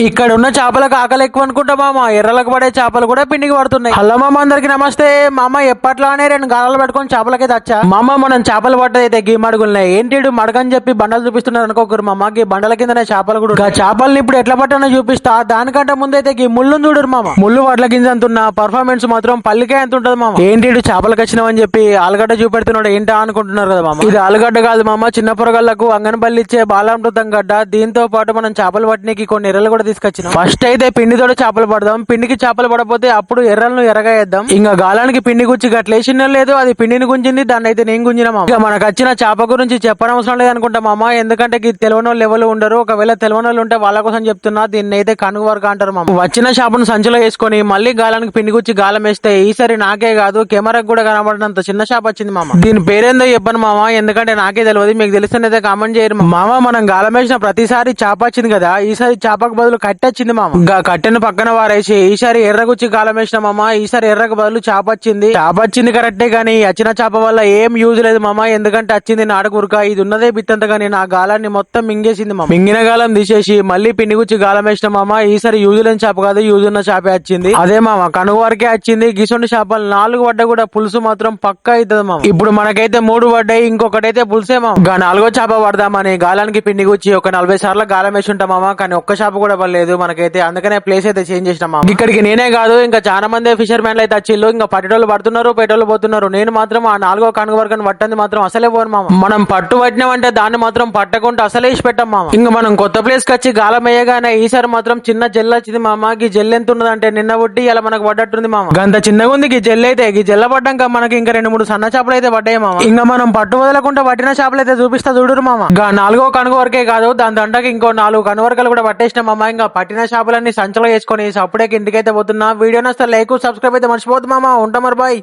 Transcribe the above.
ఇక్కడ ఉన్న చేపలకు ఆకలి ఎక్కువ అనుకుంటా మామ. ఎర్రలకు పడే చేపలు కూడా పిండికి పడుతున్నాయి. హలో మామ, అందరికి నమస్తే మామ. ఎప్పట్లానే రెండు గాలాలు పెట్టుకొని చేపలకైతే వచ్చా మామ. మనం చేపలు పట్టదైతే గీ మడుగులున్నాయి. ఏంటి మడగని చెప్పి బండలు చూపిస్తున్నారు అనుకోకరు మామ. గీ బండల కిందనే చేపలు కూడా. చేపల్ని ఇప్పుడు ఎట్లా పట్టానో చూపిస్తా. దానికంటే ముందైతే గీ ముళ్ళు చూడరు మామ. ముళ్ళు వడ్ల గింజ అంటున్నా, పర్ఫార్మెన్స్ మాత్రం పల్లికే ఎంత ఉంటది మామ. ఏంటి చేపలకు వచ్చినావని చెప్పి ఆలుగడ్డ చూపెడుతున్నాడు ఏంటా అనుకుంటున్నారు కదా మామ. ఇది ఆలుగడ్డ కాదు మామ, చిన్న పొరగళ్లకు అంగనబల్లి ఇచ్చే బాలామృతం గడ్డ. దీంతో పాటు మనం చేపలు పట్టడానికి కొన్ని ఎర్రలు కూడా తీసుకొచ్చినాం. ఫస్ట్ అయితే పిండితో చేపలు పడదాం. పిండికి చేపలు పడపోతే అప్పుడు ఎర్రలను ఎర్రగా వేద్దాం. ఇంకా గాలానికి పిండి గుచ్చి గట్లేసిన లేదు, అది పిండిని గుంజింది. దాన్ని అయితే నేను గుంజినా మామ. ఇక మనకు వచ్చిన చేప గురించి చెప్పనవసరం లేదు అనుకుంటా మామ. ఎందుకంటే తెలియని వాళ్ళు ఎవరు ఉండరు. ఒకవేళ తెలియని వాళ్ళు ఉంటే వాళ్ళ కోసం చెప్తున్నా. దీన్ని అయితే కనుగ వరకు అంటారు మామ. వచ్చిన చేపను సంచిలో వేసుకొని మళ్ళీ గాలానికి పిండి గుచ్చి గాలం వేస్తే ఈసారి నాకే కాదు కెమెరాకు కూడా కనబడినంత చిన్న చేప వచ్చింది మామ. దీని పేరేందో చెప్పను మామ, ఎందుకంటే నాకే తెలియదు. మీకు తెలిస్తే కామెంట్ చేయరు మామ. మనం గాలం వేసిన ప్రతిసారి చేప వచ్చింది కదా, ఈసారి చేపకు బదులు కట్టె వచ్చింది మామ. ఇంకా కట్టెను పక్కన వారేసి ఈసారి ఎర్రగుచ్చి గాలం వేసిన మామ. ఈసారి ఎర్రకు బదులు చేప వచ్చింది. చేప వచ్చింది కరెక్టే గానీ వచ్చిన చేప వల్ల ఏం యూజ్ లేదు మామ. ఎందుకంటే వచ్చింది నాడకురక. ఇది ఉన్నదే బిత్తంత గానీ నా గాలాన్ని మొత్తం మింగేసింది మామ. మింగిన గాలం తీసేసి మళ్ళీ పిండి గుచ్చి గాలం వేసిన మామ. ఈసారి యూజ్ లేని చేప కాదు, యూజ్ ఉన్న చేపే వచ్చింది. అదే మామ, కనుగ వరకే వచ్చింది. గిసొంటి చేపలు 4 పడ్డా కూడా పులుసు మాత్రం పక్కా అవుతుంది మామ. ఇప్పుడు మనకైతే 3 పడ్డాయి, ఇంకొకటైతే పులుసే మామ. ఇంకా 4వ చేప పడదామని గాలానికి పిండి గుచ్చి ఒక 40 సార్లు గాలం వేసి ఉంటాం మామ. కానీ ఒక్క చేప కూడా పడలేదు మనకైతే. అందుకనే ప్లేస్ అయితే చేంజ్ చేసినాం మామ. ఇక్కడికి నేనే కాదు, ఇంకా చాలా మంది ఫిషర్ మ్యాన్లు అయితే వచ్చిళ్ళు. ఇంకా పట్టేటోళ్ళు పడుతున్నారు, పెట్టోళ్ళు పోతున్నారు. నేను మాత్రం ఆ 4వ కనుగ వరకు పట్టంది మాత్రం అసలే పోను మామ. మనం పట్టు పట్టినామంటే దాన్ని మాత్రం పట్టకుండా అసలే ఇచ్చి పెట్టాం మామ. ఇంకా మనం కొత్త ప్లేస్ కి వచ్చి గాలం వేయగానే ఈసారి మాత్రం చిన్న జెల్ వచ్చింది మామ. ఈ జెల్ ఎంత ఉన్నదంటే నిన్న పుట్టి ఇలా మనకు పడ్డట్టుంది మామ. గంత చిన్నగా ఉంది ఈ జెల్ అయితే. ఈ జెల్ల పడ్డాక మనకి ఇంకా 2-3 సన్న చేపలు అయితే పడ్డాయి మామ. ఇంకా మనం పట్టు వదలకుండా పట్టిన చేపలు అయితే చూపిస్తా చూడరు మామ. ఇంకా 4వ కనుగ వరకే కాదు, దాని దండకి ఇంకో 4 కనువరకలు కూడా పట్టేసిన మామ. ఇంకా పట్టిన చేపలన్నీ సంచలో వేసుకొని అప్పుడే ఇంటికైతే పోతున్నా. వీడియో నచ్చితే లైక్ సబ్స్క్రైబ్ అయితే మర్చిపోద్దు మామ. ఉంటా మరి బాయ్.